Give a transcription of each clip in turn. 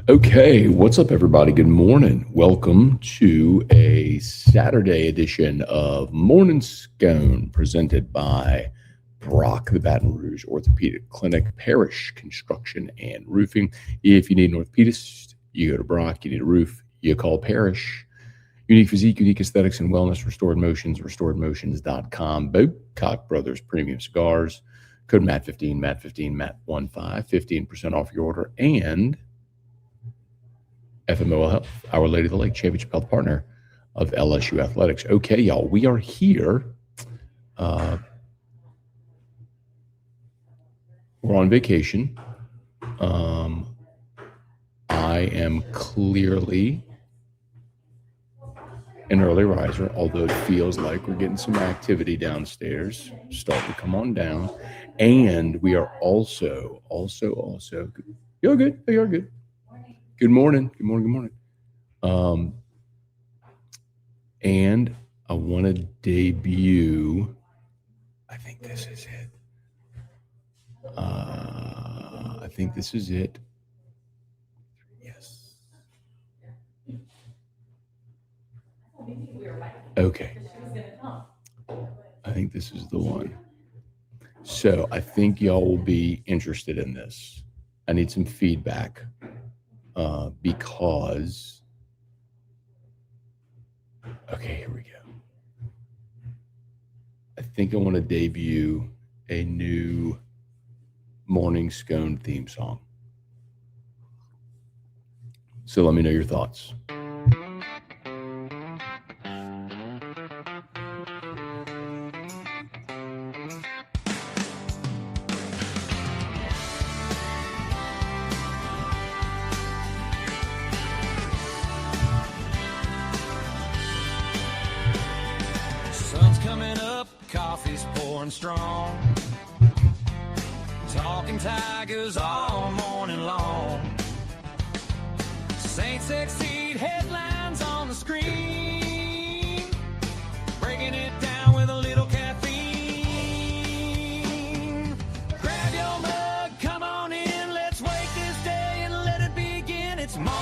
Okay, what's up, everybody? Good morning. Welcome to a Saturday edition of Morning Scone, presented by Brock, the Baton Rouge Orthopedic Clinic, Parish Construction and Roofing. If you need an orthopedist, you go to Brock. You need a roof, you call Parish. Unique physique, unique aesthetics, and wellness. Restored Motions, restoredmotions.com. Bocock Brothers Premium Cigars. Code MAT15, MAT15, MAT15, 15% off your order. And FMOL Health, Our Lady of the Lake Championship Health Partner of LSU Athletics. Okay, y'all, we are here. We're on vacation. I am clearly an early riser, although it feels like we're getting some activity downstairs starting to come on down. And we are also, you're good. You're good. Good morning. And I want to debut. I think this is it. Yes. Okay. I think this is the one. So I think y'all will be interested in this. I need some feedback because. Okay, here we go. I think I want to debut a new Morning Scone theme song. So let me know your thoughts. Strong, talking Tigers all morning long. Saints exceed headlines on the screen, breaking it down with a little caffeine. Grab your mug, come on in, let's wake this day and let it begin. It's Morning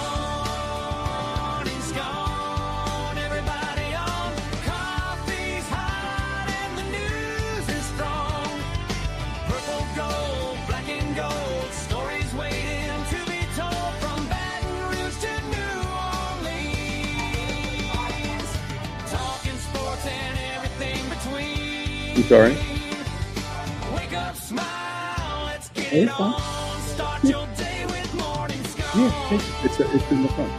Scone, everybody on. Coffee's hot and the news is strong. Purple, gold, black and gold, stories waiting to be told from Baton Rouge to New Orleans. Talking sports and everything between. I'm sorry. Wake up, smile, let's get it on. Start your day with Morning Scone. Yeah, it's in the front.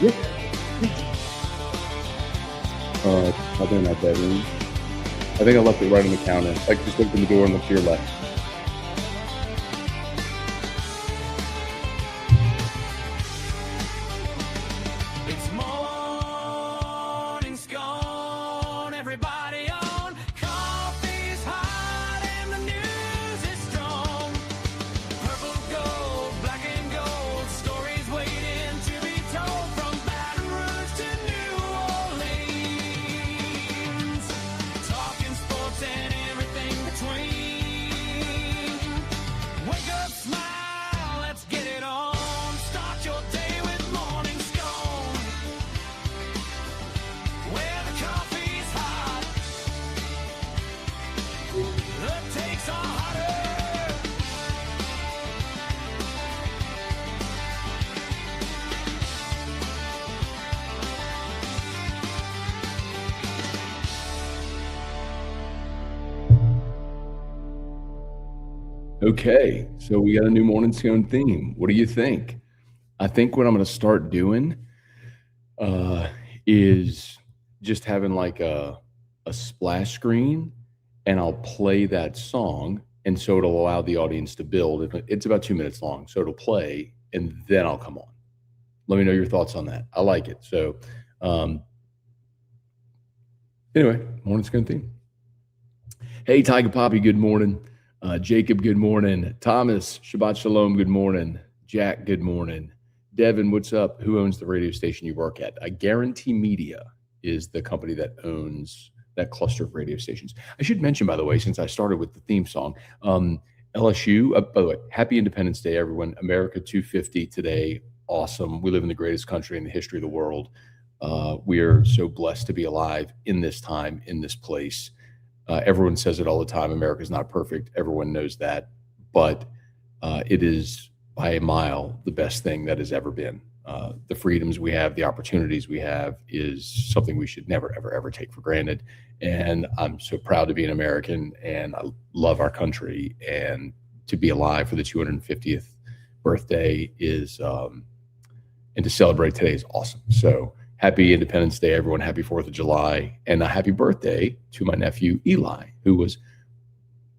Yeah. Probably in that bedroom. I think I left it right on the counter. Like, just open the door and look to your left. It's Morning Scone, everybody on. Coffee's hot and the news is strong. Purple, gold, black and gold, stories waiting to be told from Baton Rouge to New Orleans. Talking sports and everything between. Wake up, smile, let's get it on. Start your day with Morning Scone, where the coffee's hot, the takes are hotter. Okay, so we got a new Morning Scone theme. What do you think? I think what I'm going to start doing is just having like a splash screen, and I'll play that song, and so it'll allow the audience to build. It's about 2 minutes long, so it'll play, and then I'll come on. Let me know your thoughts on that. I like it. So anyway, Morning Scone theme. Hey, Tiger Poppy, good morning. Jacob, good morning. Thomas, Shabbat Shalom, good morning. Jack, good morning. Devin, what's up? Who owns the radio station you work at? Guarantee Media is the company that owns that cluster of radio stations. I should mention, by the way, since I started with the theme song, LSU, by the way, happy Independence Day, everyone. America 250 today. Awesome. We live in the greatest country in the history of the world. We are so blessed to be alive in this time, in this place. Everyone says it all the time. America's not perfect. Everyone knows that. But it is by a mile the best thing that has ever been. The freedoms we have, the opportunities we have is something we should never, ever, ever take for granted. And I'm so proud to be an American, and I love our country. And to be alive for the 250th birthday is, and to celebrate today is awesome. So happy Independence Day, everyone. Happy 4th of July. And a happy birthday to my nephew, Eli, who was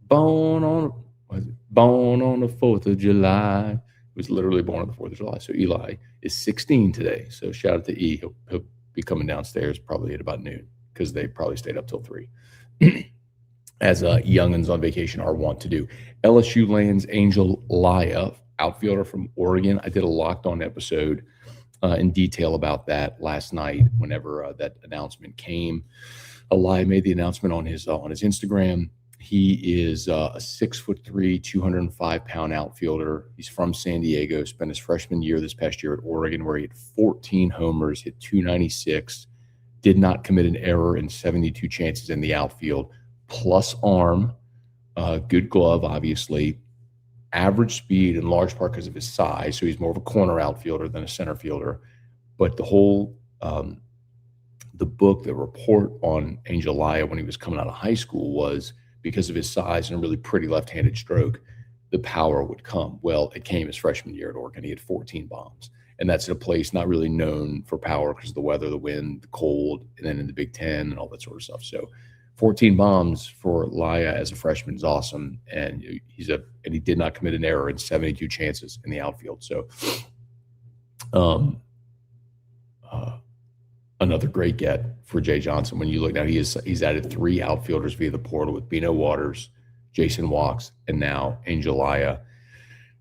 born on the 4th of July. He was literally born on the 4th of July. So Eli is 16 today. So shout out to E. He'll be coming downstairs probably at about noon because they probably stayed up till 3. As youngins on vacation are wont to do. LSU lands Angel Laya, outfielder from Oregon. I did a Locked On episode in detail about that last night whenever that announcement came. Laya made the announcement on his Instagram. He is a 6'3", 205-pound outfielder. He's from San Diego, spent his freshman year this past year at Oregon where he had 14 homers, hit 296, did not commit an error in 72 chances in the outfield, plus arm, good glove, obviously, average speed in large part because of his size. So he's more of a corner outfielder than a center fielder. But the whole the report on Angel Laya when he was coming out of high school was because of his size and a really pretty left-handed stroke, the power would come. Well, it came his freshman year at Oregon. He had 14 bombs. And that's in a place not really known for power because of the weather, the wind, the cold, and then in the Big Ten and all that sort of stuff. So 14 bombs for Laya as a freshman is awesome. And he did not commit an error in 72 chances in the outfield. So another great get for Jay Johnson. When you look now, he's added 3 outfielders via the portal with Bino Waters, Jason Walks, and now Angel Laya.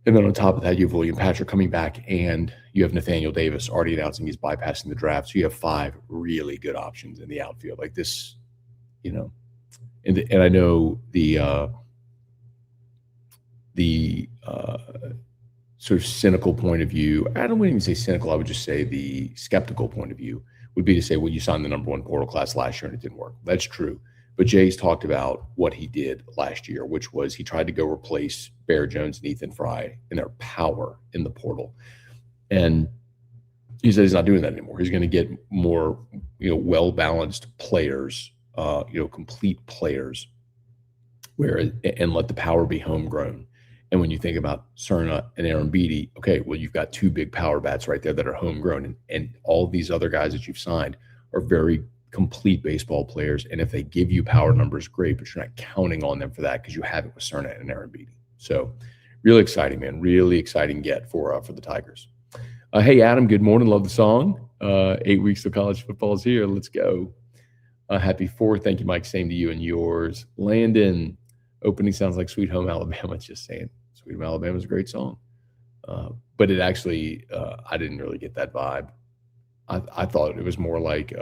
And then on top of that, you have William Patrick coming back, and you have Nathaniel Davis already announcing he's bypassing the draft. So you have 5 really good options in the outfield like this, and I know the sort of cynical point of view. I don't even say cynical. I would just say the skeptical point of view would be to say, well, you signed the number 1 portal class last year and it didn't work. That's true. But Jay's talked about what he did last year, which was he tried to go replace Bear Jones and Ethan Fry in their power in the portal. And he said he's not doing that anymore. He's going to get more, well-balanced players, complete players and let the power be homegrown. And when you think about Cerna and Aaron Beatty, okay, well, you've got 2 big power bats right there that are homegrown. And all these other guys that you've signed are very complete baseball players. And if they give you power numbers, great, but you're not counting on them for that because you have it with Cerna and Aaron Beatty. So really exciting, man. Really exciting get for the Tigers. Hey, Adam, good morning. Love the song. 8 weeks of college football is here. Let's go. Happy 4th. Thank you, Mike. Same to you and yours. Landon, opening sounds like Sweet Home Alabama. Just saying. Sweet Home Alabama is a great song. But it actually, I didn't really get that vibe. I thought it was more like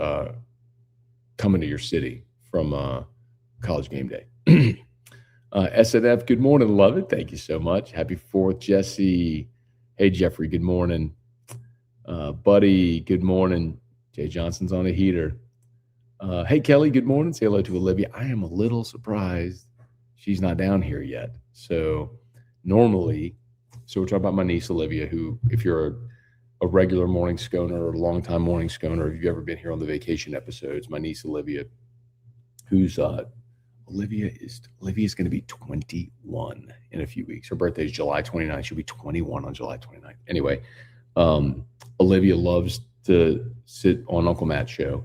Coming to Your City from College Game Day. SNF, good morning. Love it. Thank you so much. Happy 4th, Jesse. Hey, Jeffrey, good morning. Buddy, good morning. Jay Johnson's on a heater. Hey, Kelly, good morning. Say hello to Olivia. I am a little surprised she's not down here yet. So we're talking about my niece, Olivia, who, if you're a regular Morning Sconer or a longtime Morning Sconer, if you've ever been here on the vacation episodes, my niece, Olivia, who's Olivia is going to be 21 in a few weeks. Her birthday is July 29th. She'll be 21 on July 29th. Anyway, Olivia loves to sit on Uncle Matt's show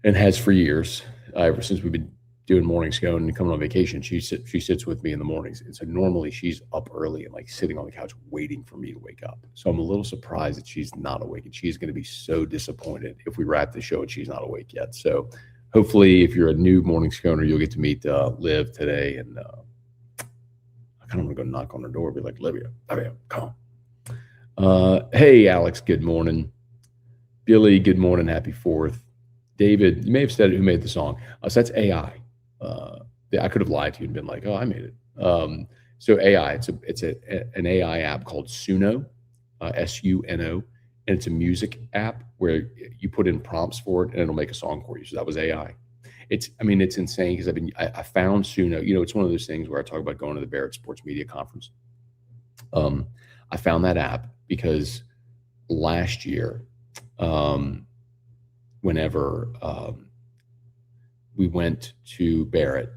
and has for years, ever since we've been doing Morning Scone and coming on vacation. She sits with me in the mornings. And so normally she's up early and like sitting on the couch waiting for me to wake up. So I'm a little surprised that she's not awake. And she's going to be so disappointed if we wrap the show and she's not awake yet. So hopefully, if you're a new Morning Sconer, you'll get to meet Liv today. And I kind of want to go knock on her door and be like, Livia, come on. Hey, Alex, good morning. Billy, good morning. Happy 4th. David, you may have said it, who made the song. So that's AI. I could have lied to you and been like, oh, I made it. So AI, it's an AI app called Suno, Suno, and it's a music app where you put in prompts for it and it'll make a song for you. So that was AI. It's insane because I found Suno. It's one of those things where I talk about going to the Barrett Sports Media Conference. I found that app because last year, whenever we went to Barrett,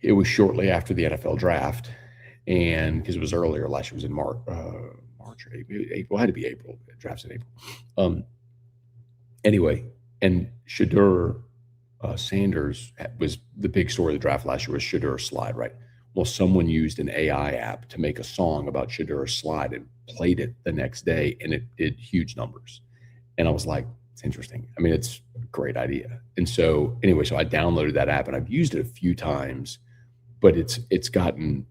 it was shortly after the NFL draft, and because it was earlier, last year was in March or April. It had to be April. The draft's in April. Anyway, and Shadur Sanders was the big story of the draft last year. Was Shadur's slide, right? Well, someone used an AI app to make a song about Shadur's slide and played it the next day, and it did huge numbers. And I was like, it's interesting. I mean, it's a great idea. And so anyway, so I downloaded that app and I've used it a few times, but it's gotten,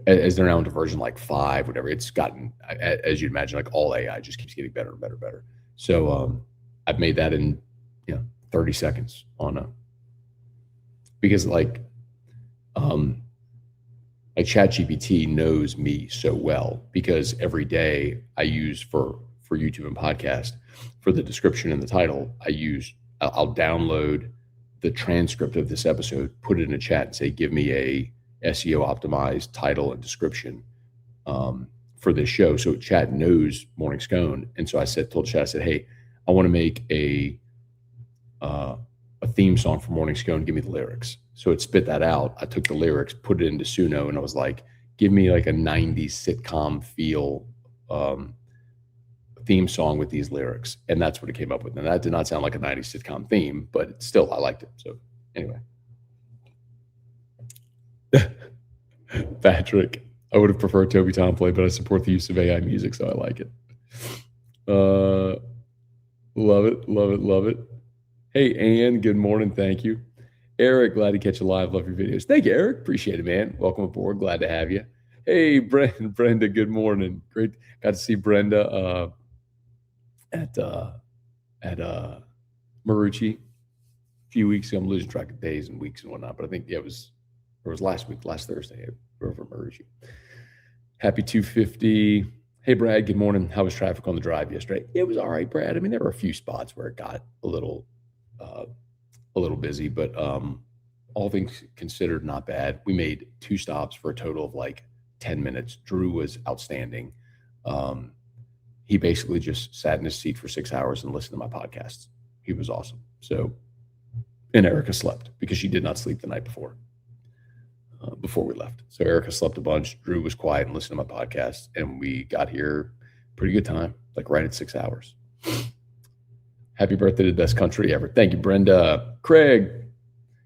as they're now into version like 5, whatever, it's gotten, as you'd imagine, like all AI just keeps getting better and better and better. So I've made that in 30 seconds because like ChatGPT knows me so well, because every day I use for YouTube and podcast, for the description and the title, I'll download the transcript of this episode, put it in a chat and say, give me a SEO optimized title and description for this show. So chat knows Morning Scone. And so told chat, I said, hey, I want to make a theme song for Morning Scone. Give me the lyrics. So it spit that out. I took the lyrics, put it into Suno, and I was like, give me like a 90s sitcom feel theme song with these lyrics. And that's what it came up with. And that did not sound like a 90s sitcom theme, but still, I liked it. So anyway. Patrick, I would have preferred Toby Tom play, but I support the use of AI music, so I like it. Love it, love it, love it. Hey, Ann, good morning. Thank you. Eric, glad to catch you live. Love your videos. Thank you, Eric. Appreciate it, man. Welcome aboard. Glad to have you. Hey, Brenda, good morning. Great. Got to see Brenda at Marucci a few weeks ago. I'm losing track of days and weeks and whatnot, but I think it was last Thursday over Marucci. Happy 250. Hey, Brad, good morning. How was traffic on the drive yesterday? It was all right, Brad. I mean, there were a few spots where it got a little busy, but all things considered, not bad. We made 2 stops for a total of like 10 minutes. Drew was outstanding. He basically just sat in his seat for 6 hours and listened to my podcasts. He was awesome. So, and Erica slept because she did not sleep the night before we left. So Erica slept a bunch. Drew was quiet and listened to my podcast, and we got here pretty good time, like right at 6 hours. Happy birthday to the best country ever. Thank you, Brenda. Craig,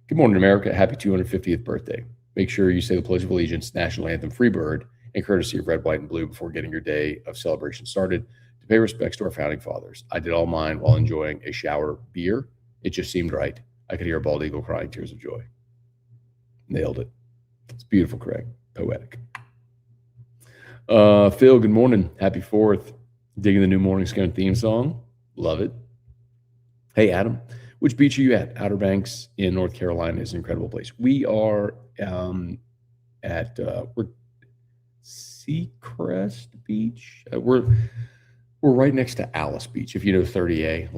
good morning, America. Happy 250th birthday. Make sure you say the Pledge of Allegiance, National Anthem, Freebird, and courtesy of Red, White, and Blue before getting your day of celebration started to pay respects to our founding fathers. I did all mine while enjoying a shower beer. It just seemed right. I could hear a bald eagle crying tears of joy. Nailed it. It's beautiful, Craig. Poetic. Phil, good morning. Happy 4th. Digging the new Morning Scone theme song. Love it. Hey, Adam, which beach are you at? Outer Banks in North Carolina is an incredible place. We are at we're Seacrest Beach. We're right next to Alice Beach. If you know 30A,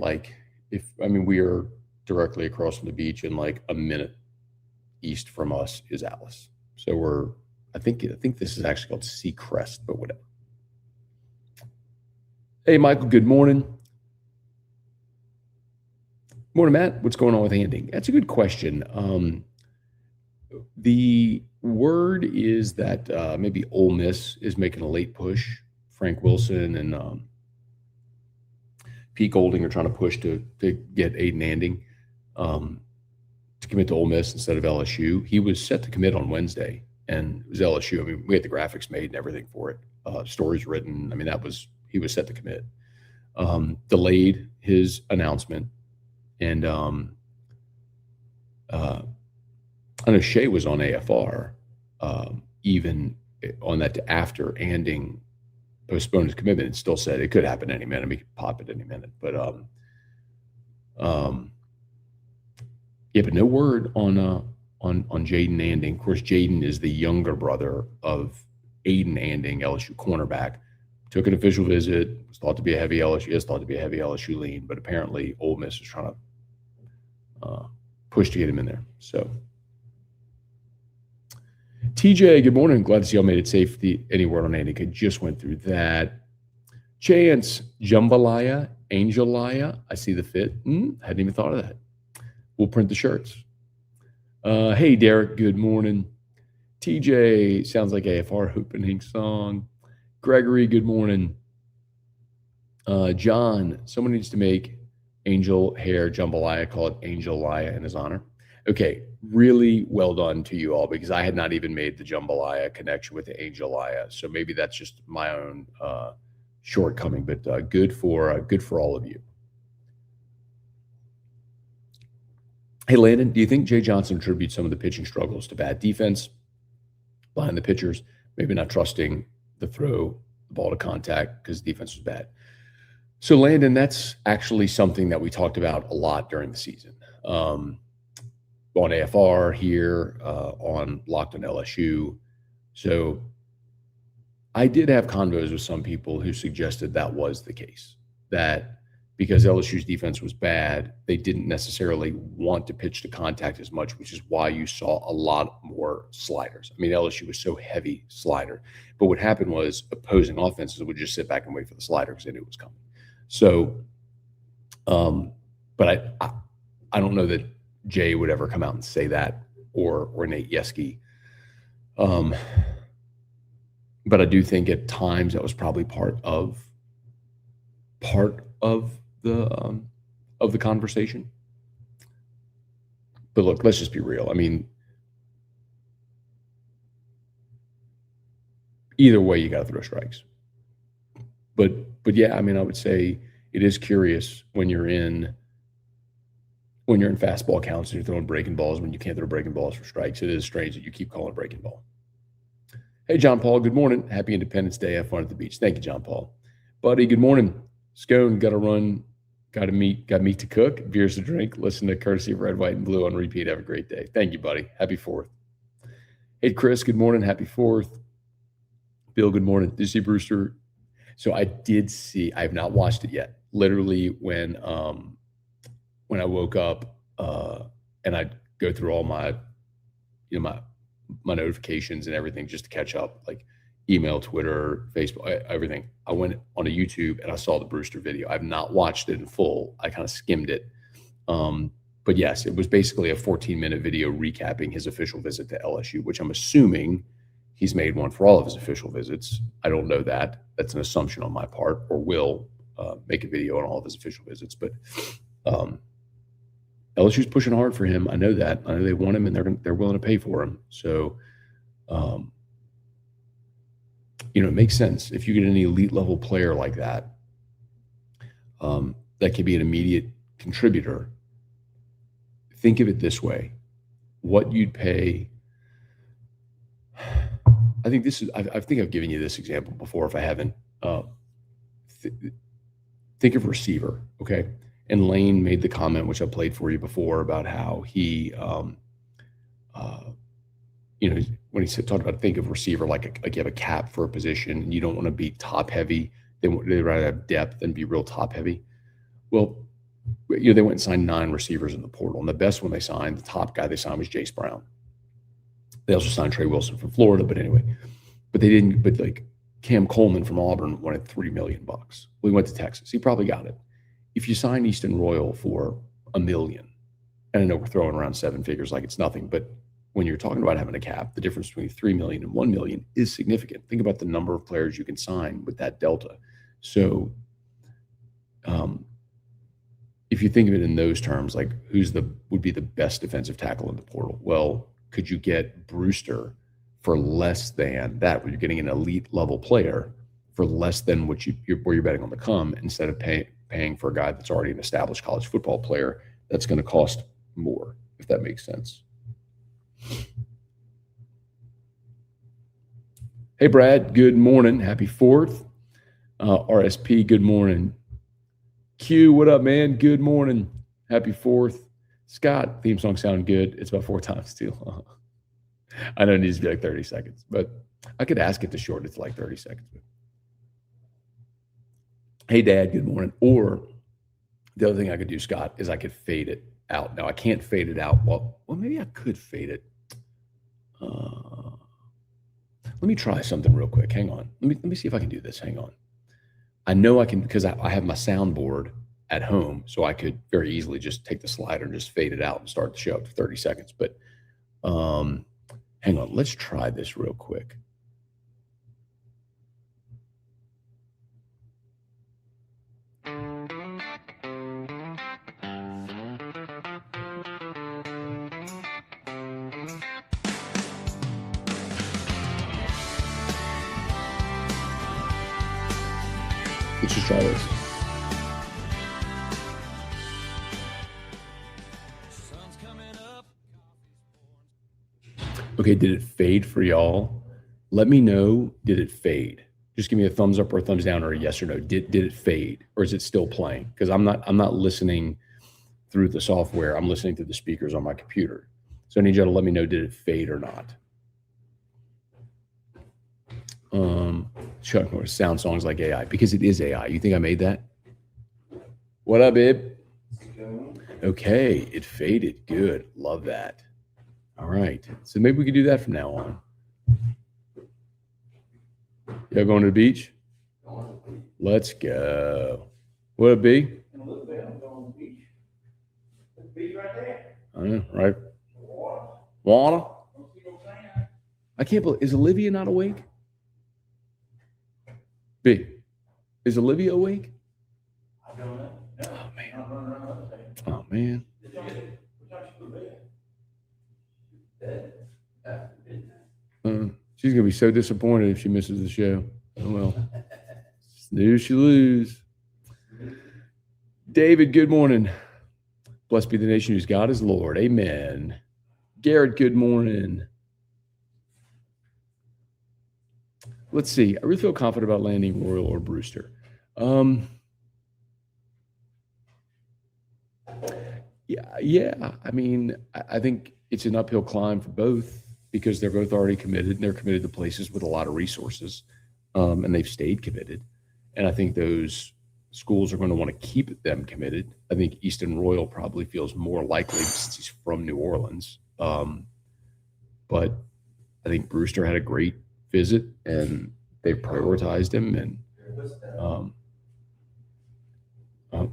we are directly across from the beach, and like a minute east from us is Alice. So I think this is actually called Seacrest, but whatever. Hey, Michael, good morning. Morning, Matt. What's going on with Anding? That's a good question. The word is that maybe Ole Miss is making a late push. Frank Wilson and Pete Golding are trying to push to get Jayden Anding to commit to Ole Miss instead of LSU. He was set to commit on Wednesday, and it was LSU. I mean, we had the graphics made and everything for it. Stories written. I mean, he was set to commit. Delayed his announcement. And I know Shea was on AFR even on that after Anding postponed his commitment and still said it could happen any minute. We could pop it any minute. But but no word on on Jayden Anding. Of course, Jayden is the younger brother of Jayden Anding, LSU cornerback. Took an official visit. Was thought to be a heavy LSU. Is thought to be a heavy LSU lean, but apparently Ole Miss is trying to push to get him in there. So, TJ, good morning. Glad to see y'all made it safe. Any word on Anding? I just went through that. Chance, Jambalaya, Angel Laya. I see the fit. Hadn't even thought of that. We'll print the shirts. Hey, Derek, good morning. TJ, sounds like AFR opening song. Gregory, good morning. John, someone needs to make Angel hair Jambalaya, call it Angel Laya in his honor. Okay, really well done to you all, because I had not even made the Jambalaya connection with the Angel Laya. So maybe that's just my own shortcoming, but good for all of you. Hey, Landon, do you think Jay Johnson attributes some of the pitching struggles to bad defense behind the pitchers, maybe not trusting the throw, the ball to contact because defense was bad? So, Landon, that's actually something that we talked about a lot during the season. On AFR here, on Locked on LSU. So I did have convos with some people who suggested that was the case, that because LSU's defense was bad, they didn't necessarily want to pitch to contact as much, which is why you saw a lot more sliders. I mean, LSU was so heavy slider. But what happened was opposing offenses would just sit back and wait for the slider because they knew it was coming. So, but I don't know that Jay would ever come out and say that, or Nate Yeske. But I do think at times that was probably part of the conversation. But look, let's just be real. I mean, either way, you got to throw strikes. But yeah, I mean, I would say it is curious when you're in fastball counts and you're throwing breaking balls when you can't throw breaking balls for strikes. It is strange that you keep calling a breaking ball. Hey, John Paul, good morning. Happy Independence Day. Have fun at the beach. Thank you, John Paul. Buddy, good morning. Scone, got to run, got meat to cook, beers to drink, listen to Courtesy of Red, White, and Blue on repeat. Have a great day. Thank you, buddy. Happy 4th. Hey, Chris, good morning. Happy 4th. Bill, good morning. Did you see Brewster? So I did see, I have not watched it yet. Literally when I woke up and I'd go through all my notifications and everything just to catch up, like email, Twitter, Facebook, everything. I went on a YouTube and I saw the Brewster video. I've not watched it in full. I kind of skimmed it. But yes, it was basically a 14-minute video recapping his official visit to LSU, which I'm assuming he's made one for all of his official visits. I don't know that. That's an assumption on my part, or will make a video on all of his official visits. But LSU's pushing hard for him. I know that. I know they want him, and they're willing to pay for him. So, it makes sense if you get an elite level player like that. That could be an immediate contributor. Think of it this way: what you'd pay. I think this is. I think I've given you this example before. If I haven't, think of receiver. Okay. And Lane made the comment, which I played for you before, about how he, when he talked about think of receiver like you have a cap for a position and you don't want to be top heavy. They'd rather have depth than be real top heavy. Well, they went and signed 9 receivers in the portal, and the best one they signed, the top guy they signed was Jace Brown. They also signed Trey Wilson from Florida, but anyway, but they didn't. But like Cam Coleman from Auburn wanted $3 million. Well, he went to Texas. He probably got it. If you sign Easton Royal for $1 million, and I know we're throwing around 7 figures like it's nothing, but when you're talking about having a cap, the difference between $3 million and $1 million is significant. Think about the number of players you can sign with that delta. So, if you think of it in those terms, like would be the best defensive tackle in the portal? Well, could you get Brewster for less than that, where you're getting an elite level player for less than what where you're betting on the come, instead of paying for a guy that's already an established college football player that's going to cost more, if that makes sense. Hey, Brad, good morning. Happy 4th. RSP, good morning. Q, what up, man? Good morning. Happy 4th. Scott, theme song sound good. It's about 4 times too long. I know it needs to be like 30 seconds, but I could ask it to shorten it to like 30 seconds. Hey, Dad, good morning. Or the other thing I could do, Scott, is I could fade it out. Now, I can't fade it out. Well, maybe I could fade it. Let me try something real quick. Hang on. Let me see if I can do this. Hang on. I know I can because I have my soundboard at home, so I could very easily just take the slider and just fade it out and start the show up to 30 seconds. But hang on. Let's try this real quick. Let's just try this. Okay, did it fade for y'all? Let me know, did it fade? Just give me a thumbs up or a thumbs down or a yes or no. Did it fade or is it still playing? Because I'm not listening through the software. I'm listening to the speakers on my computer. So I need you to let me know, did it fade or not? Chuck Norris sound songs like AI because it is AI. You think I made that? What up, babe? Okay, it faded. Good. Love that. All right. So maybe we could do that from now on. Y'all going to the beach? Let's go. What up, B? I know, right? Water? I can't believe, is Olivia not awake? B, is Olivia awake? I don't know. Oh, man. Oh, man. She's going to be so disappointed if she misses the show. Oh, well. Snooze, she lose. David, good morning. Blessed be the nation whose God is Lord. Amen. Garrett, good morning. Let's see. I really feel confident about landing Royal or Brewster. Yeah. I mean, I think it's an uphill climb for both because they're both already committed and they're committed to places with a lot of resources, and they've stayed committed. And I think those schools are going to want to keep them committed. I think Easton Royal probably feels more likely since he's from New Orleans. But I think Brewster had a great visit and they prioritized him. And who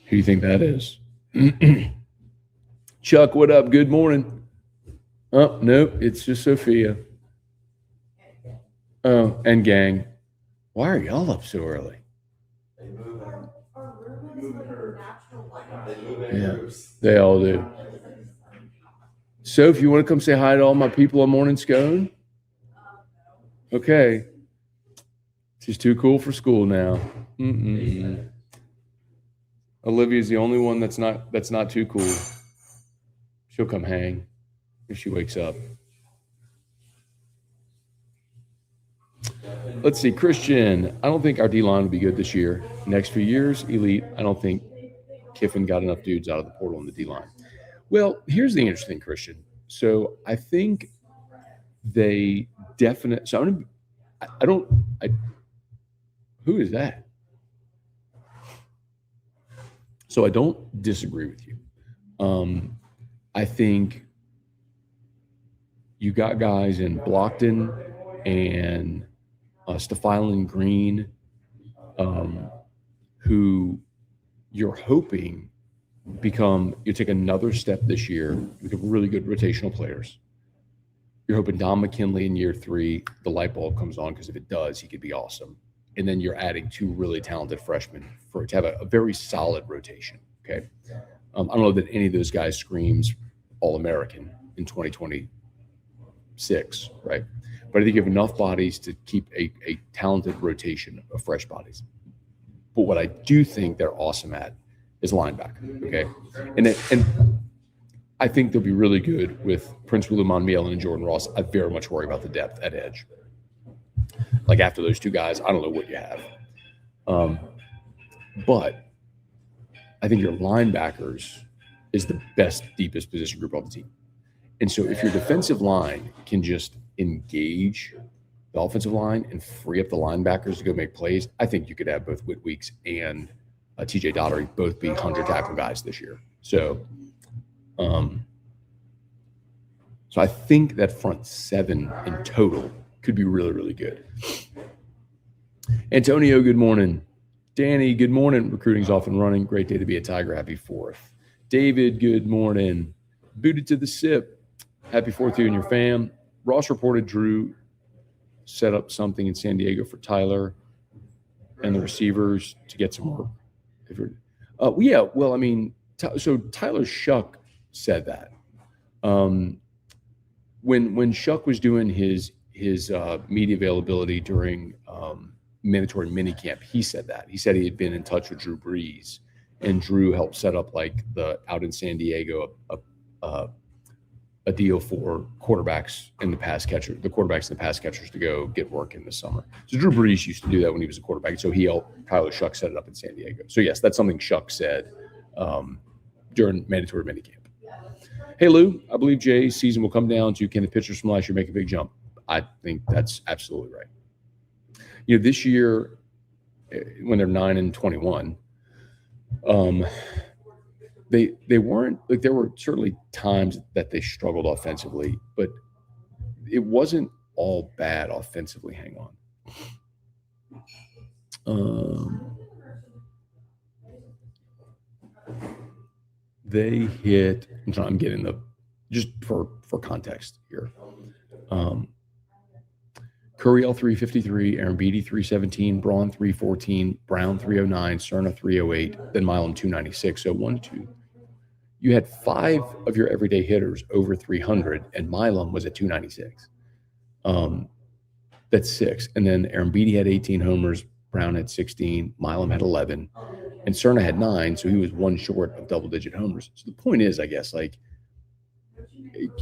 do you think that is? Chuck, what up? Good morning. Oh, no, it's just Sophia. Oh, and gang. Why are y'all up so early? Yeah, they all do. So if you want to come say hi to all my people on Morning Scone, okay. She's too cool for school now. Olivia's the only one that's not too cool. She'll come hang if she wakes up. Let's see, Christian. I don't think our D-line will be good this year. Next few years, elite. I don't think Kiffin got enough dudes out of the portal in the D-line. Well, here's the interesting, Christian. So I think they definitely. So who is that? So I don't disagree with you. I think you got guys in Blockton and Stephilan Green who you're hoping you take another step this year, become really good rotational players. You're hoping Don McKinley in year 3, the light bulb comes on, because if it does, he could be awesome. And then you're adding 2 really talented freshmen to have a very solid rotation. Okay. I don't know that any of those guys screams All-American in 2026, right? But I think you have enough bodies to keep a talented rotation of fresh bodies. But what I do think they're awesome at is linebacker, okay? And I think they'll be really good with Prince William Monmiel and Jordan Ross. I very much worry about the depth at edge. Like after those 2 guys, I don't know what you have. But I think your linebackers is the best, deepest position group on the team. And so if your defensive line can just engage the offensive line and free up the linebackers to go make plays, I think you could have both Whit Weeks and TJ Daugherty both be 100 tackle guys this year. So I think that front seven in total could be really, really good. Antonio, good morning. Danny, good morning. Recruiting's off and running. Great day to be a Tiger. Happy 4th. David, good morning. Booted to the sip. Happy 4th to you and your fam. Ross reported Drew set up something in San Diego for Tyler and the receivers to get some work. Yeah, well, I mean, so Tyler Shuck said that. When Shuck was doing his media availability during mandatory minicamp, he said that. He said he had been in touch with Drew Brees, and Drew helped set up like out in San Diego a deal for quarterbacks and the pass catchers to go get work in the summer. So Drew Brees used to do that when he was a quarterback. So he helped Tyler Shuck set it up in San Diego. So yes, that's something Shuck said during mandatory minicamp. Hey Lou, I believe Jay's season will come down to can the pitchers from last year make a big jump? I think that's absolutely right. You know, this year when they're 9-21, they weren't like, there were certainly times that they struggled offensively, but it wasn't all bad offensively. Hang on. They hit, I'm getting just for context here. Curiel 353, Aaron Beatty 317, Braun 314, Brown 309, Cerna 308, then Milam 296. So 1, 2. You had 5 of your everyday hitters over 300, and Milam was at 296. That's 6. And then Aaron Beatty had 18 homers, Brown had 16, Milam had 11, and Cerna had 9, so he was 1 short of double-digit homers. So the point is, I guess, like,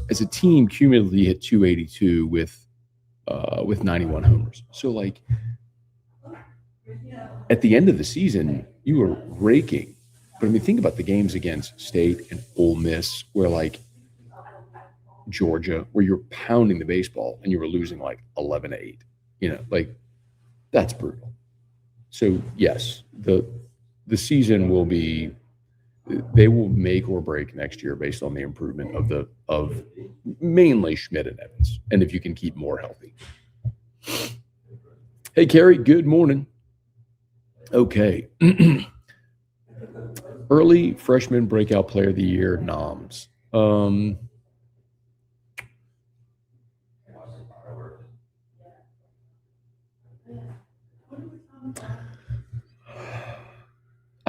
as a team, cumulatively hit 282 with 91 homers. So, like, at the end of the season, you were raking. But I mean, think about the games against State and Ole Miss, where like Georgia, where you're pounding the baseball and you were losing like 11-8. You know, like that's brutal. So yes, the season will be, they will make or break next year based on the improvement of mainly Schmidt and Evans, and if you can keep more healthy. Hey Carrie, good morning. Okay. Early freshman breakout player of the year, noms. I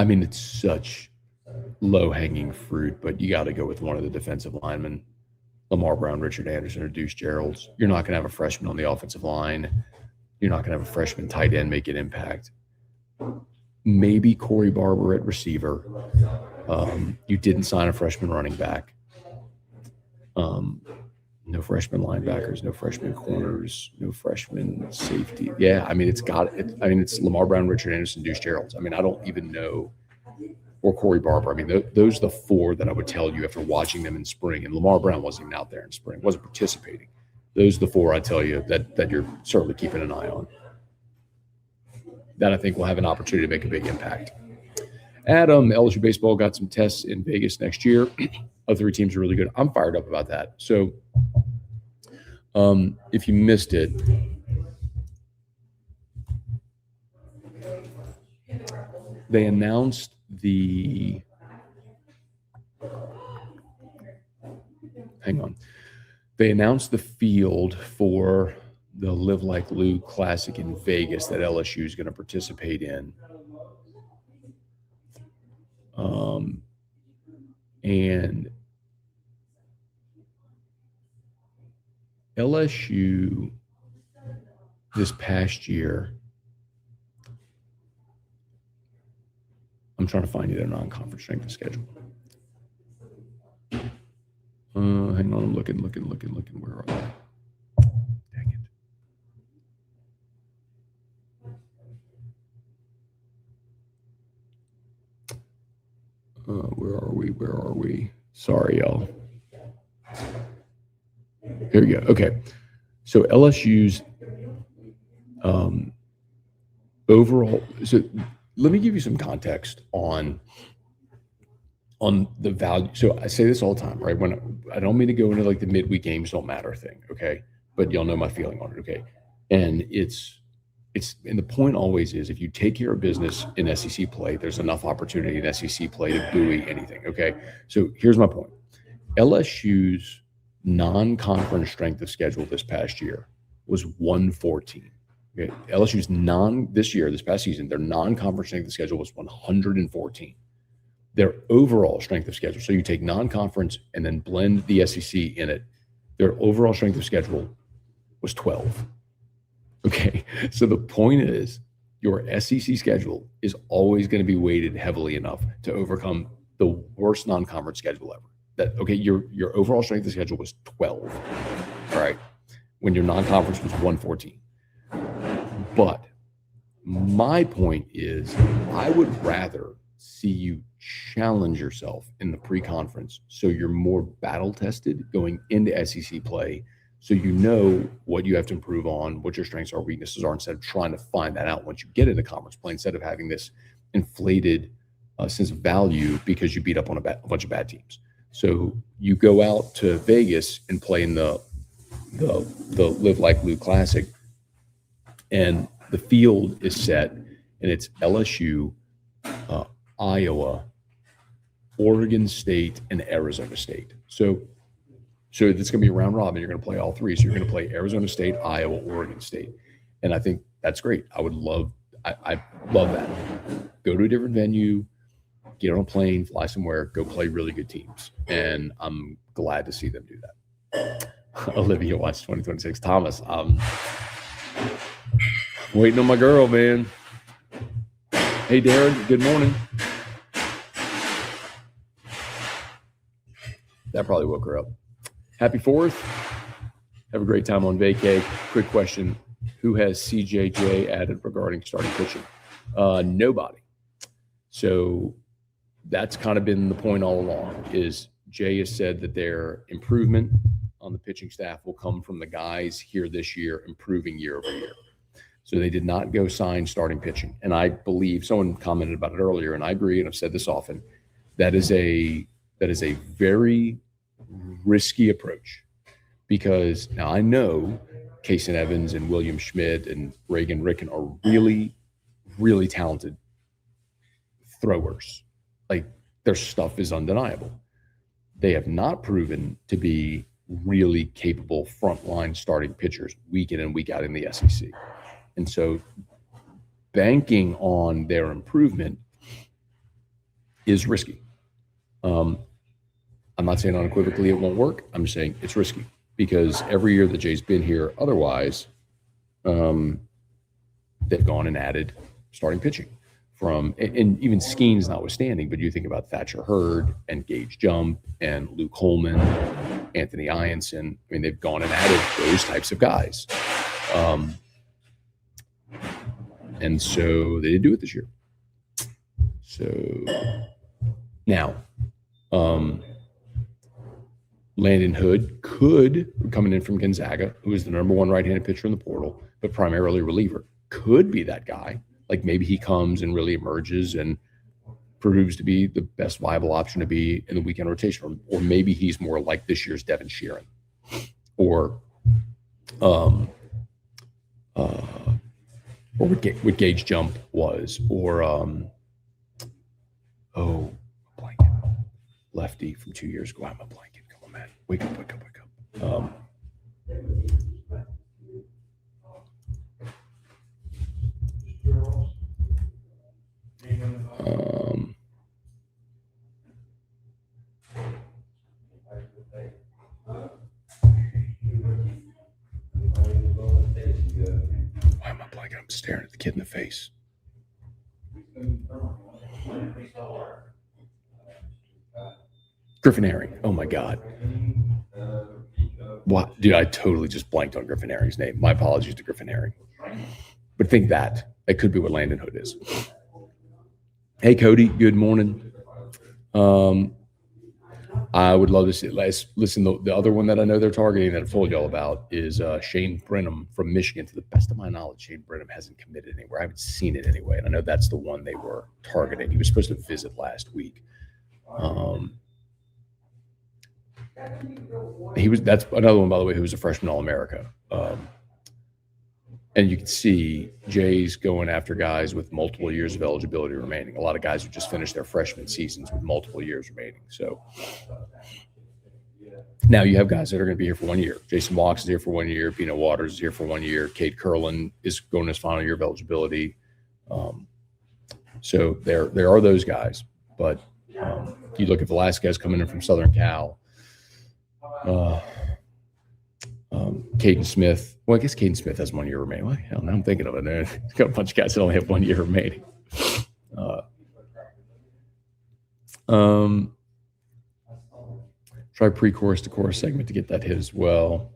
mean, it's such low-hanging fruit, but you got to go with one of the defensive linemen, Lamar Brown, Richard Anderson, or Deuce Gerald's. You're not going to have a freshman on the offensive line. You're not going to have a freshman tight end make an impact. Maybe Corey Barber at receiver. You didn't sign a freshman running back. No freshman linebackers, no freshman corners, no freshman safety. Yeah, I mean, it's Lamar Brown, Richard Anderson, Deuce Gerald's. I mean, I don't even know. Or Corey Barber. I mean, those are the 4 that I would tell you after watching them in spring. And Lamar Brown wasn't even out there in spring, wasn't participating. Those are the 4 I tell you that you're certainly keeping an eye on. That I think will have an opportunity to make a big impact. Adam, LSU baseball got some tests in Vegas next year. Other 3 teams are really good. I'm fired up about that. So if you missed it, they announced the field for the Live Like Lou Classic in Vegas that LSU is going to participate in. And LSU this past year, I'm trying to find you their non-conference strength of schedule. Hang on, I'm looking. Where are they? Dang it. Where Where are we? Sorry, y'all. Here we go. Okay. So LSU's overall. So let me give you some context on the value. So I say this all the time, right? When I don't mean to go into like the midweek games don't matter thing, okay? But y'all know my feeling on it, okay? And and the point always is if you take care of business in SEC play, there's enough opportunity in SEC play to buoy anything, okay? So here's my point. LSU's non-conference strength of schedule this past year was 114. Okay? LSU's this past season, their non-conference strength of schedule was 114. Their overall strength of schedule, so you take non-conference and then blend the SEC in it, their overall strength of schedule was 12. Okay, so the point is your SEC schedule is always going to be weighted heavily enough to overcome the worst non-conference schedule ever. Your overall strength of schedule was 12, all right, when your non-conference was 114. But my point is I would rather see you challenge yourself in the pre-conference so you're more battle-tested going into SEC play, so you know what you have to improve on, what your strengths are, weaknesses are, instead of trying to find that out once you get into conference play, instead of having this inflated sense of value because you beat up on a bunch of bad teams. So you go out to Vegas and play in the Live Like Lou Classic, and the field is set, and it's LSU, Iowa, Oregon State, and Arizona State. So it's going to be a round robin. You're going to play all three. So you're going to play Arizona State, Iowa, Oregon State. And I think that's great. I love that. Go to a different venue, get on a plane, fly somewhere, go play really good teams. And I'm glad to see them do that. Olivia watched 2026. Thomas, I'm waiting on my girl, man. Hey, Darren, good morning. That probably woke her up. Happy 4th. Have a great time on vacay. Quick question. Who has CJJ added regarding starting pitching? Nobody. So that's kind of been the point all along, is Jay has said that their improvement on the pitching staff will come from the guys here this year improving year over year. So they did not go sign starting pitching. And I believe someone commented about it earlier, and I agree, and I've said this often, that is a very risky approach, because now I know Kason Evans and William Schmidt and Reagan Ricken are really, really talented throwers. Like, their stuff is undeniable. They have not proven to be really capable frontline starting pitchers week in and week out in the SEC. And so banking on their improvement is risky. I'm not saying unequivocally it won't work. I'm just saying it's risky, because every year that Jay's been here, otherwise, they've gone and added starting pitching from, and even Skeens notwithstanding, but you think about Thatcher Hurd and Gage Jump and Luke Holman, Anthony Ianson. I mean, they've gone and added those types of guys. And so they didn't do it this year. So now, Landon Hood coming in from Gonzaga, who is the number one right-handed pitcher in the portal, but primarily reliever, could be that guy. Like, maybe he comes and really emerges and proves to be the best viable option to be in the weekend rotation. Or maybe he's more like this year's Devin Sheeran, or what Gage Jump was, or blanket, lefty from 2 years ago. I'm a blanket. Come on, man. Wake up. Why am I blanking? I'm staring at the kid in the face. Griffin Herring. Oh my God. What? Dude, I totally just blanked on Griffin Herring's name. My apologies to Griffin Herring. But think that could be what Landon Hood is. Hey, Cody. Good morning. I would love to see. Listen, the other one that I know they're targeting that I've told you all about is Shane Brenham from Michigan. To the best of my knowledge, Shane Brenham hasn't committed anywhere. I haven't seen it anyway, and I know that's the one they were targeting. He was supposed to visit last week. That's another one, by the way, who was a freshman All-America. And you can see Jay's going after guys with multiple years of eligibility remaining. A lot of guys who just finished their freshman seasons with multiple years remaining. So now you have guys that are going to be here for 1 year. Jason Walks is here for 1 year. Pino Waters is here for 1 year. Cade Curlin is going his final year of eligibility. So there are those guys. But you look at the last guys coming in from Southern Cal. Caden Smith. Well, I guess Caden Smith has 1 year remaining. Well, hell, now I'm thinking of it. There's got a bunch of guys that only have 1 year remaining. Try pre-chorus to chorus segment to get that hit as well.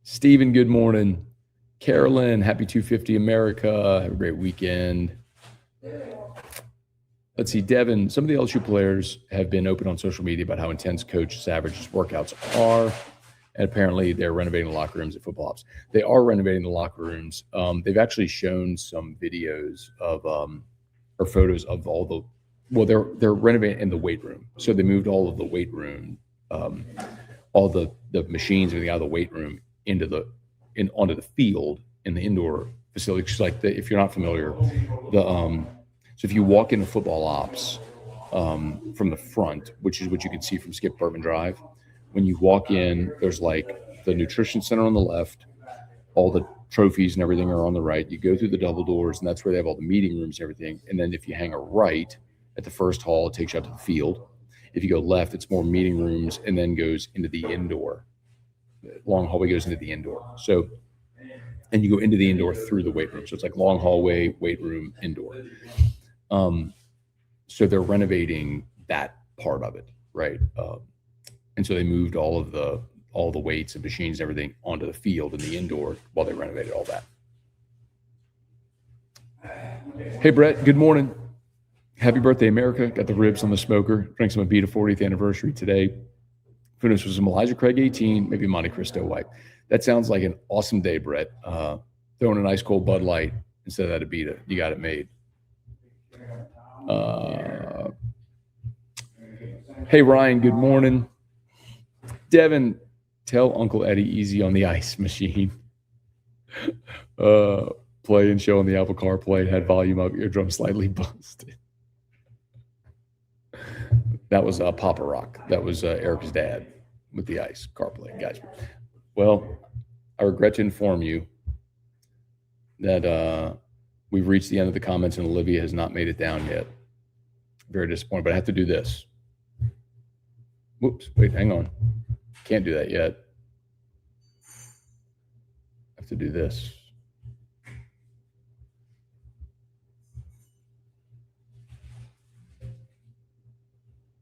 Steven, good morning. Carolyn, happy 250 America. Have a great weekend. Let's see, Devin, some of the LSU players have been open on social media about how intense Coach Savage's workouts are. And apparently they're renovating the locker rooms at football ops. They are renovating the locker rooms. They've actually shown some videos of or photos of all the they're renovating in the weight room. So they moved all of the weight room, all the machines, everything out of the weight room onto the field in the indoor facility. Just like if you're not familiar, so if you walk into football ops from the front, which is what you can see from Skip Bourbon Drive. When you walk in, there's like the nutrition center on the left, all the trophies and everything are on the right. You go through the double doors, and that's where they have all the meeting rooms and everything. And then if you hang a right at the first hall, it takes you out to the field. If you go left, it's more meeting rooms and then goes into the indoor. The long hallway goes into the indoor. So, and you go into the indoor through the weight room. So it's like long hallway, weight room, indoor. So they're renovating that part of it, right? And so they moved all the weights and machines and everything onto the field in the indoor while they renovated all that. Hey, Brett, good morning. Happy birthday, America. Got the ribs on the smoker. Drank some Abita 40th anniversary today. Finished with some Elijah Craig 18, maybe Monte Cristo White. That sounds like an awesome day, Brett. Throwing an ice cold Bud Light instead of that Abita. You got it made. Hey, Ryan, good morning. Devin, tell Uncle Eddie easy on the ice machine. Play and show on the Apple CarPlay had volume up, eardrum slightly busted. That was Papa Rock. That was Eric's dad with the ice CarPlay, guys. Well, I regret to inform you that we've reached the end of the comments and Olivia has not made it down yet. Very disappointed, but I have to do this. Whoops, wait, hang on. Can't do that yet. I have to do this.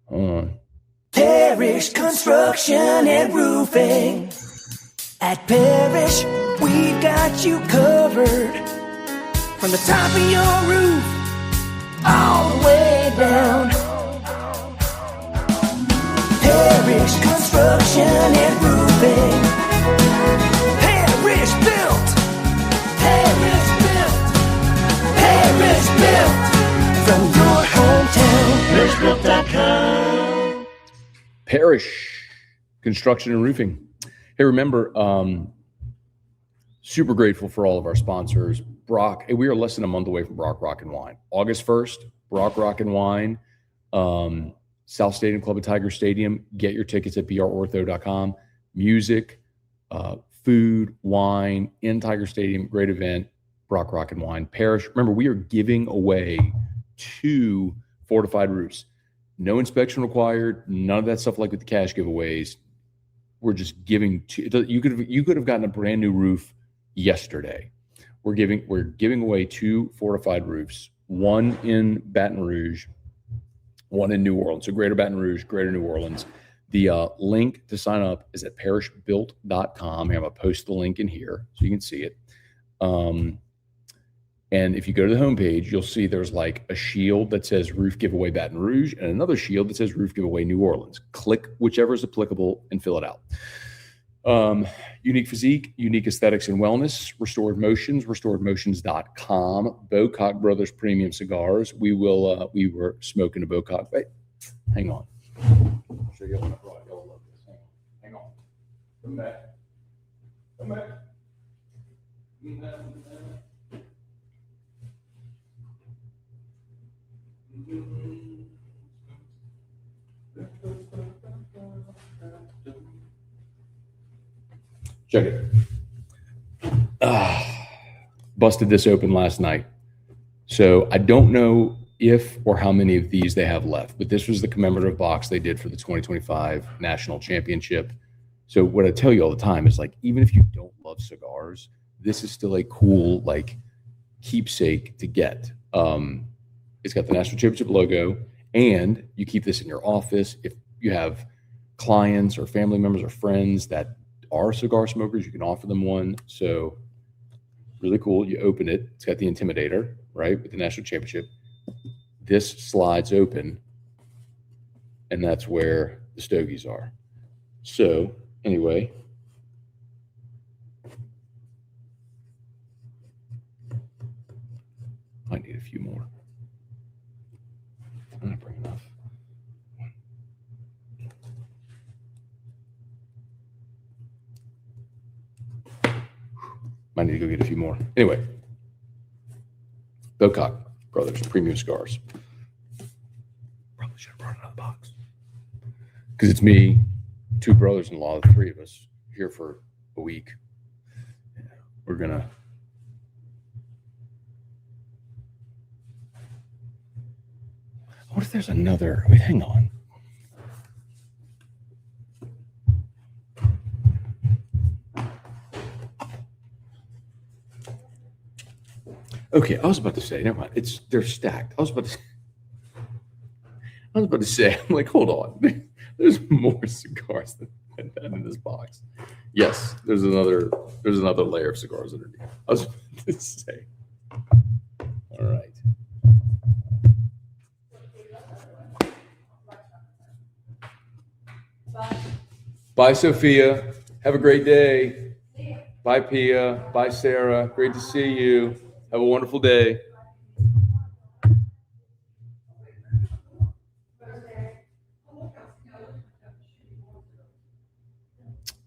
Hold on. Parish Construction and Roofing. At Parish, we've got you covered. From the top of your roof, all the way down. Parish Construction and Roofing. Parish built. Parish built. Parish built. From your hometown. ParishBuilt.com. Parish Construction and Roofing. Hey, remember, super grateful for all of our sponsors. Brock, we are less than a month away from Brock Rock and Wine. August 1st, Brock Rock and Wine. South Stadium Club at Tiger Stadium. Get your tickets at brortho.com. Music, food, wine in Tiger Stadium. Great event. Brock Rock and Wine. Parish. Remember, we are giving away 2 fortified roofs. No inspection required. None of that stuff like with the cash giveaways. We're just giving. You could have gotten a brand new roof yesterday. We're giving away 2 fortified roofs. One in Baton Rouge. One in New Orleans. So Greater Baton Rouge, Greater New Orleans. The link to sign up is at parishbuilt.com. I'm going to post the link in here so you can see it. And if you go to the homepage, you'll see there's like a shield that says Roof Giveaway Baton Rouge and another shield that says Roof Giveaway New Orleans. Click whichever is applicable and fill it out. Unique physique, unique aesthetics and wellness, restored motions.com, Bocock Brothers Premium Cigars. We were smoking a Bocock. Wait, hang on. I'll show you what I brought. You'll love this. Hang on. Come back. Check it. Busted this open last night. So I don't know if or how many of these they have left, but this was the commemorative box they did for the 2025 National Championship. So what I tell you all the time is like, even if you don't love cigars, this is still a cool like keepsake to get. It's got the National Championship logo, and you keep this in your office. If you have clients or family members or friends that are cigar smokers, you can offer them one. So really cool. You open it. It's got the Intimidator, right, with the National Championship. This slides open, and that's where the stogies are. So anyway, I need a few more. I'm not bring enough. Might need to go get a few more. Anyway, Bocock Brothers Premium Cigars. Probably should have brought another box. Because it's me, two brothers-in-law, the three of us here for a week. Yeah, we're going to. What if there's another? Wait, hang on. Okay, I was about to say, never mind. They're stacked. I was about to say, I'm like, hold on. There's more cigars than that in this box. Yes, there's another layer of cigars underneath. I was about to say. All right. Bye, Sophia. Have a great day. Bye, Pia. Bye, Sarah. Great to see you. Have a wonderful day.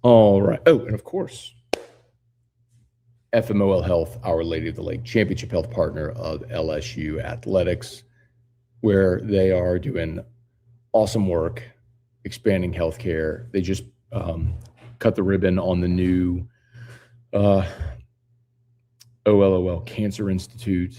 All right. Oh, and of course, FMOL Health, Our Lady of the Lake, championship health partner of LSU Athletics, where they are doing awesome work, expanding healthcare. They just cut the ribbon on the new OLOL Cancer Institute.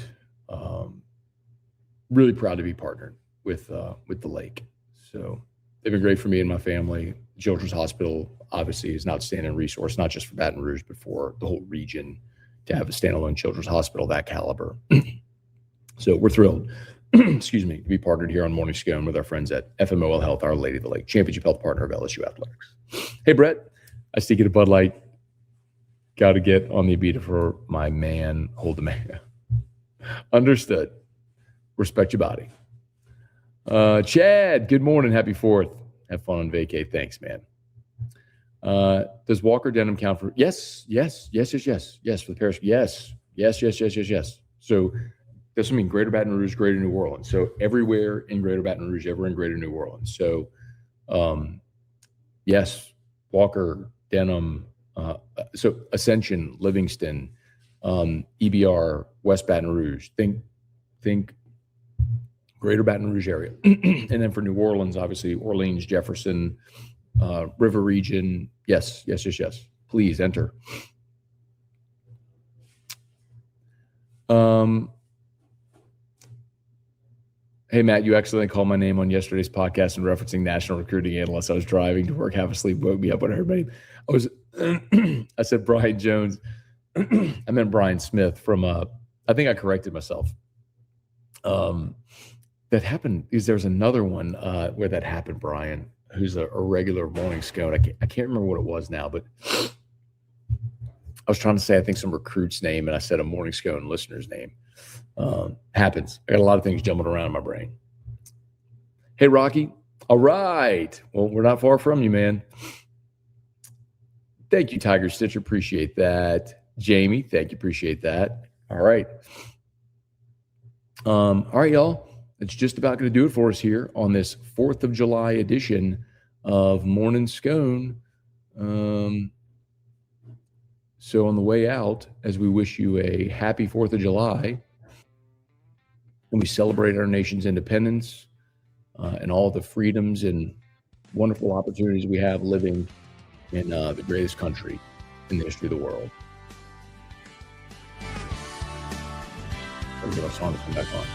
Really proud to be partnered with the Lake. So they've been great for me and my family. Children's Hospital obviously is an outstanding resource, not just for Baton Rouge, but for the whole region to have a standalone children's hospital that caliber. So we're thrilled, excuse me, to be partnered here on Morning Scone with our friends at FMOL Health, Our Lady of the Lake, championship health partner of LSU Athletics. Hey, Brett, I still get a Bud Light. Got to get on the Abita for my man, hold the man. Understood. Respect your body. Chad, good morning. Happy 4th. Have fun on vacay. Thanks, man. Does Walker Denim count for? Yes, for the Paris. Yes. So this would mean Greater Baton Rouge, Greater New Orleans. So everywhere in Greater Baton Rouge, ever in Greater New Orleans. So, yes, Walker Denim. So Ascension, Livingston, EBR, West Baton Rouge. Think Greater Baton Rouge area. And then for New Orleans, obviously, Orleans, Jefferson, River region. Yes. Please enter. Hey, Matt, you accidentally called my name on yesterday's podcast and referencing national recruiting analyst. I was driving to work, half asleep, woke me up when I heard my name. I said Brian Jones. I meant Brian Smith from, I think I corrected myself. That happened because there's another one where that happened, Brian, who's a regular Morning Scone. I can't remember what it was now, but was trying to say, I think, some recruit's name, and I said a Morning Scone listener's name. Happens. I got a lot of things jumping around in my brain. Hey, Rocky. All right. Well, we're not far from you, man. Thank you, Tiger Stitcher. Appreciate that. Jamie, thank you. Appreciate that. All right. All right, y'all. It's just about going to do it for us here on this 4th of July edition of Morning Scone. So on the way out, as we wish you a happy 4th of July, and we celebrate our nation's independence and all the freedoms and wonderful opportunities we have living in the greatest country in the history of the world. Let's get our song to come back on.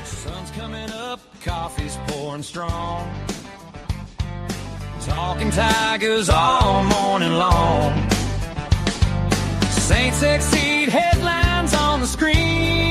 Sun's coming up, coffee's pouring strong. Talking Tigers all morning long. Saints exceed headlines on the screen.